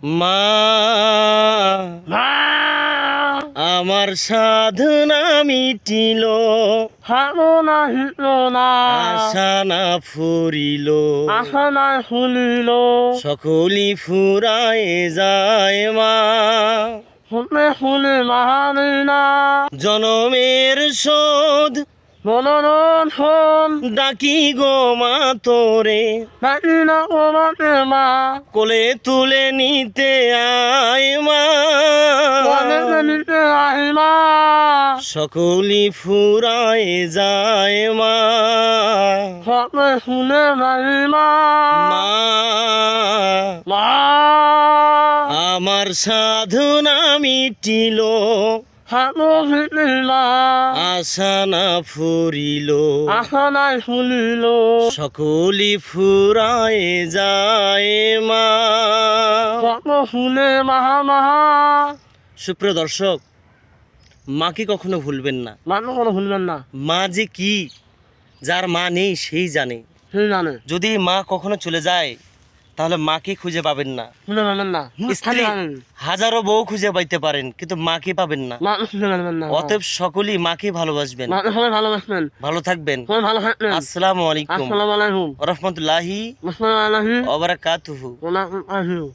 মা মা আমার সাধনা মিটিল, ভাবনা হিল না, আশা না ফুরিল, আশা না ফুলিল, সকলি ফুরায় যায় মা। শুনে শুনে মাহানি না, জনমের শোধ মনোরণ হন, ডাকি গো মা তোরে, ডাকি না ওমাতে মা, কোলে তুলে নিতে আয় মা। বলে নিতে আহিমা, সকলি ফুরায় যায় মা। সকলে শুনে মাহিমা, মা মা আমার সাধনা মিটিল, হাতো ফিটিলা, আশা না ফুরিল, আশা নাই ফুলিল, সকলি ফুরায় যায় মা। সকল শুনে মাহা মাহা, সুপ্রিয় দর্শক, মাকে কখনো ভুলবেন না। মানুষ কোনো ভুলবেন না, মা যে কি, যার মা নেই সেই জানে। সেই জানে, যদি মা কখনো চলে যায় তাহলে মাকে খুঁজে পাবেন না। শুনে পাবেন না, স্ত্রী হাজারো বউ খুঁজে পাইতে পারেন, কিন্তু মাকে পাবেন না। মানুষ শুনে পাবেন না, অতএব সকলেই মাকে ভালোবাসবেন। মানুষ সবাই ভালোবাসবেন, ভালো থাকবেন। সবাই ভালো থাকবেন। আসসালামু আলাইকুম আসসালামু আলাইকুম ওয়া রাহমাতুল্লাহি ওয়া রাহমাতুল্লাহি ওয়া বারাকাতুহু। ওয়া বারাকাতুহু।